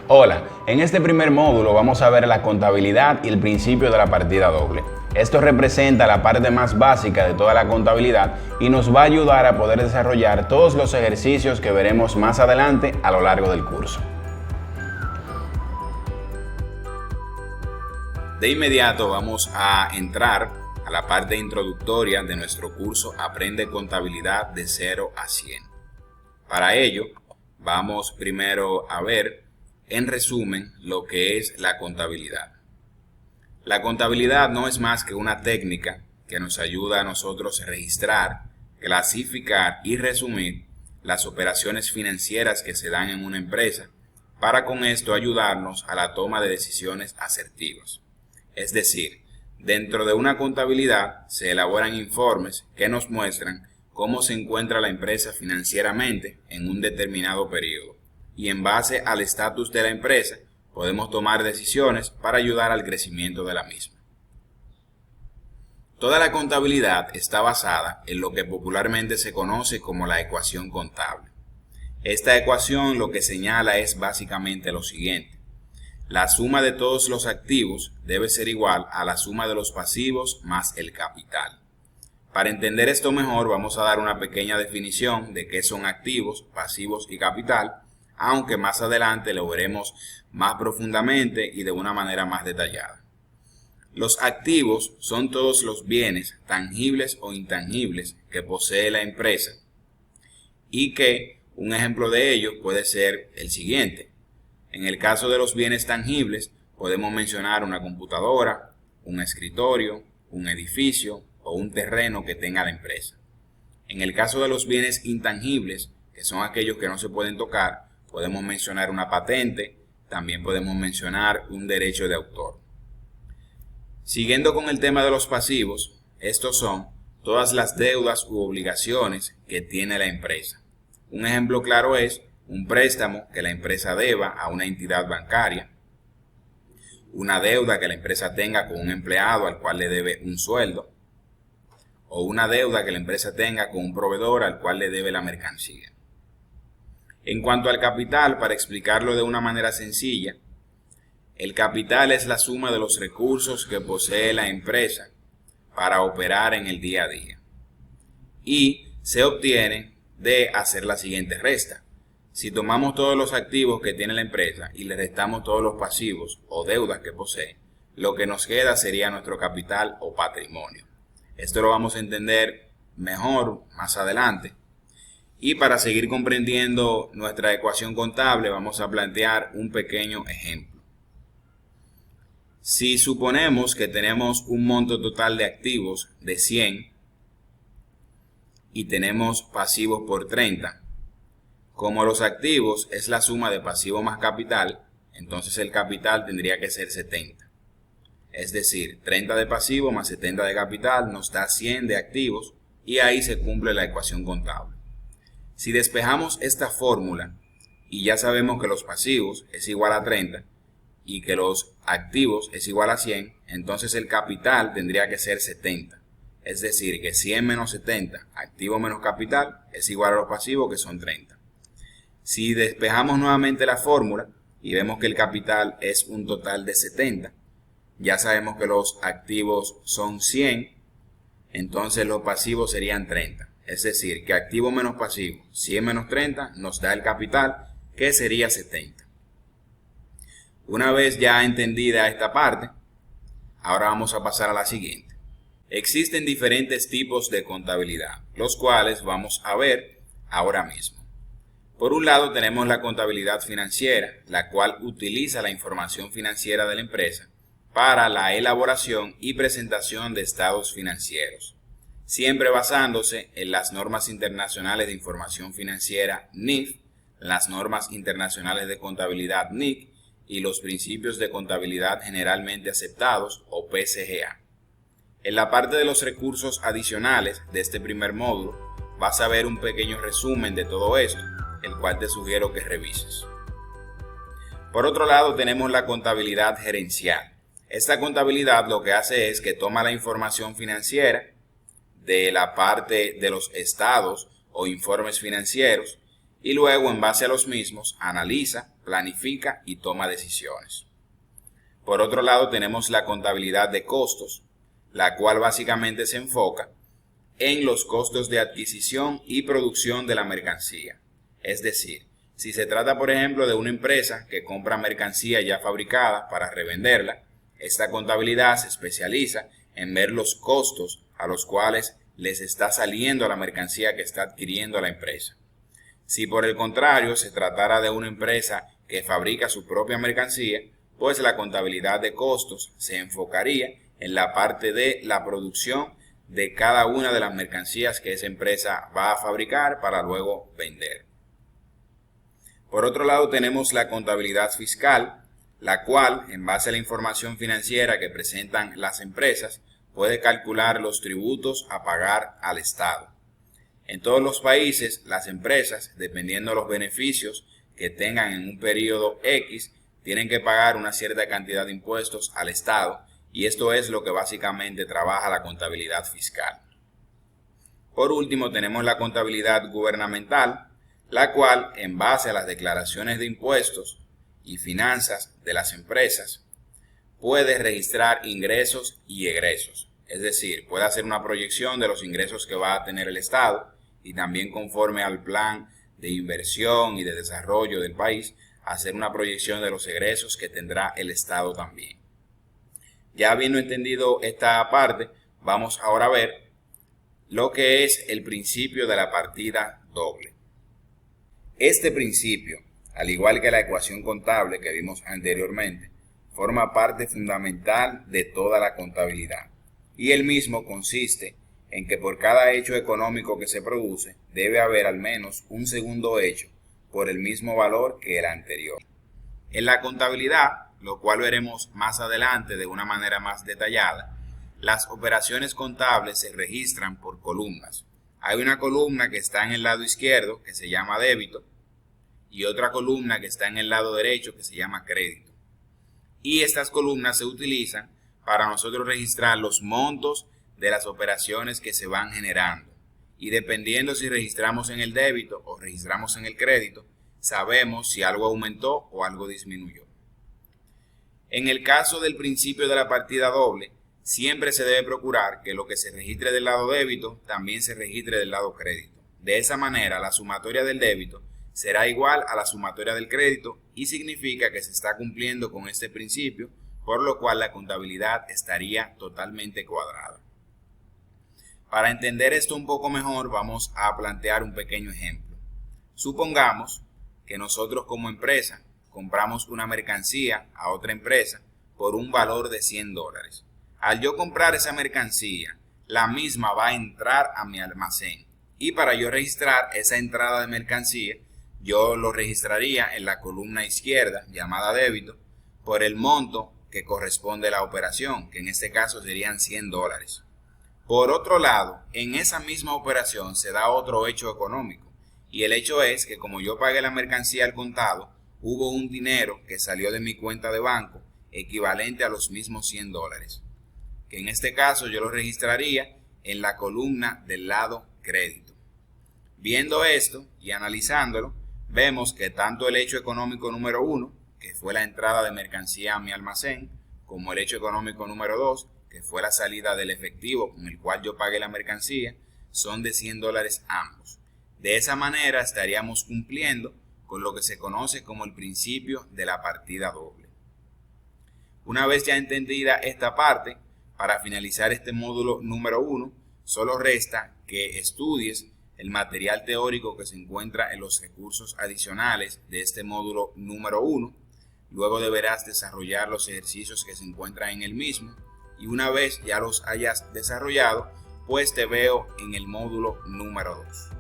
Hola, en este primer módulo vamos a ver la contabilidad y el principio de la partida doble. Esto representa la parte más básica de toda la contabilidad y nos va a ayudar a poder desarrollar todos los ejercicios que veremos más adelante a lo largo del curso. De inmediato vamos a entrar a la parte introductoria de nuestro curso Aprende Contabilidad de 0 a 100. Para ello, vamos primero a ver, en resumen, lo que es la contabilidad. La contabilidad no es más que una técnica que nos ayuda a nosotros a registrar, clasificar y resumir las operaciones financieras que se dan en una empresa, para con esto ayudarnos a la toma de decisiones asertivas. Es decir, dentro de una contabilidad se elaboran informes que nos muestran cómo se encuentra la empresa financieramente en un determinado periodo, y en base al estatus de la empresa podemos tomar decisiones para ayudar al crecimiento de la misma. Toda la contabilidad está basada en lo que popularmente se conoce como la ecuación contable. Esta ecuación lo que señala es básicamente lo siguiente: la suma de todos los activos debe ser igual a la suma de los pasivos más el capital. Para entender esto mejor, vamos a dar una pequeña definición de qué son activos, pasivos y capital, aunque más adelante lo veremos más profundamente y de una manera más detallada. Los activos son todos los bienes tangibles o intangibles que posee la empresa, y que un ejemplo de ello puede ser el siguiente. En el caso de los bienes tangibles podemos mencionar una computadora, un escritorio, un edificio o un terreno que tenga la empresa. En el caso de los bienes intangibles, que son aquellos que no se pueden tocar, podemos mencionar una patente, también podemos mencionar un derecho de autor. Siguiendo con el tema de los pasivos, estos son todas las deudas u obligaciones que tiene la empresa. Un ejemplo claro es un préstamo que la empresa deba a una entidad bancaria, una deuda que la empresa tenga con un empleado al cual le debe un sueldo, o una deuda que la empresa tenga con un proveedor al cual le debe la mercancía. En cuanto al capital, para explicarlo de una manera sencilla, el capital es la suma de los recursos que posee la empresa para operar en el día a día, y se obtiene de hacer la siguiente resta. Si tomamos todos los activos que tiene la empresa y le restamos todos los pasivos o deudas que posee, lo que nos queda sería nuestro capital o patrimonio. Esto lo vamos a entender mejor más adelante. Y para seguir comprendiendo nuestra ecuación contable, vamos a plantear un pequeño ejemplo. Si suponemos que tenemos un monto total de activos de 100 y tenemos pasivos por 30, como los activos es la suma de pasivo más capital, entonces el capital tendría que ser 70. Es decir, 30 de pasivo más 70 de capital nos da 100 de activos, y ahí se cumple la ecuación contable. Si despejamos esta fórmula y ya sabemos que los pasivos es igual a 30 y que los activos es igual a 100, entonces el capital tendría que ser 70. Es decir, que 100 menos 70, activo menos capital, es igual a los pasivos, que son 30. Si despejamos nuevamente la fórmula y vemos que el capital es un total de 70, ya sabemos que los activos son 100, entonces los pasivos serían 30. Es decir, que activo menos pasivo, 100 menos 30, nos da el capital, que sería 70. Una vez ya entendida esta parte, ahora vamos a pasar a la siguiente. Existen diferentes tipos de contabilidad, los cuales vamos a ver ahora mismo. Por un lado tenemos la contabilidad financiera, la cual utiliza la información financiera de la empresa para la elaboración y presentación de estados financieros, siempre basándose en las normas internacionales de información financiera NIF, las normas internacionales de contabilidad NIC y los principios de contabilidad generalmente aceptados o PCGA. En la parte de los recursos adicionales de este primer módulo vas a ver un pequeño resumen de todo esto, el cual te sugiero que revises. Por otro lado tenemos la contabilidad gerencial. Esta contabilidad lo que hace es que toma la información financiera de la parte de los estados o informes financieros y luego en base a los mismos analiza, planifica y toma decisiones. Por otro lado, tenemos la contabilidad de costos, la cual básicamente se enfoca en los costos de adquisición y producción de la mercancía. Es decir, si se trata, por ejemplo, de una empresa que compra mercancía ya fabricada para revenderla, esta contabilidad se especializa en ver los costos a los cuales les está saliendo la mercancía que está adquiriendo la empresa. Si por el contrario se tratara de una empresa que fabrica su propia mercancía, pues la contabilidad de costos se enfocaría en la parte de la producción de cada una de las mercancías que esa empresa va a fabricar para luego vender. Por otro lado, tenemos la contabilidad fiscal, la cual, en base a la información financiera que presentan las empresas, puede calcular los tributos a pagar al Estado. En todos los países, las empresas, dependiendo de los beneficios que tengan en un periodo X, tienen que pagar una cierta cantidad de impuestos al Estado, y esto es lo que básicamente trabaja la contabilidad fiscal. Por último, tenemos la contabilidad gubernamental, la cual, en base a las declaraciones de impuestos y finanzas de las empresas, puede registrar ingresos y egresos. Es decir, puede hacer una proyección de los ingresos que va a tener el Estado y también, conforme al plan de inversión y de desarrollo del país, hacer una proyección de los egresos que tendrá el Estado también. Ya habiendo entendido esta parte, vamos ahora a ver lo que es el principio de la partida doble. Este principio, al igual que la ecuación contable que vimos anteriormente, forma parte fundamental de toda la contabilidad, y el mismo consiste en que por cada hecho económico que se produce debe haber al menos un segundo hecho por el mismo valor que el anterior. En la contabilidad, lo cual veremos más adelante de una manera más detallada, las operaciones contables se registran por columnas. Hay una columna que está en el lado izquierdo, que se llama débito, y otra columna que está en el lado derecho, que se llama crédito. Y estas columnas se utilizan para nosotros registrar los montos de las operaciones que se van generando. Y dependiendo si registramos en el débito o registramos en el crédito, sabemos si algo aumentó o algo disminuyó. En el caso del principio de la partida doble, siempre se debe procurar que lo que se registre del lado débito también se registre del lado crédito. De esa manera, la sumatoria del débito será igual a la sumatoria del crédito y significa que se está cumpliendo con este principio, por lo cual la contabilidad estaría totalmente cuadrada. Para entender esto un poco mejor, vamos a plantear un pequeño ejemplo. Supongamos que nosotros como empresa compramos una mercancía a otra empresa por un valor de $100. Al yo comprar esa mercancía, la misma va a entrar a mi almacén, y para yo registrar esa entrada de mercancía, yo lo registraría en la columna izquierda llamada débito por el monto que corresponde a la operación, que en este caso serían $100. Por otro lado, en esa misma operación se da otro hecho económico, y el hecho es que como yo pagué la mercancía al contado, hubo un dinero que salió de mi cuenta de banco equivalente a los mismos $100, que en este caso yo lo registraría en la columna del lado crédito. Viendo esto y analizándolo, vemos que tanto el hecho económico número 1, que fue la entrada de mercancía a mi almacén, como el hecho económico número 2, que fue la salida del efectivo con el cual yo pagué la mercancía, son de $100 ambos. De esa manera estaríamos cumpliendo con lo que se conoce como el principio de la partida doble. Una vez ya entendida esta parte, para finalizar este módulo número 1, solo resta que estudies el material teórico que se encuentra en los recursos adicionales de este módulo número 1. Luego deberás desarrollar los ejercicios que se encuentran en el mismo, y una vez ya los hayas desarrollado, pues te veo en el módulo número 2.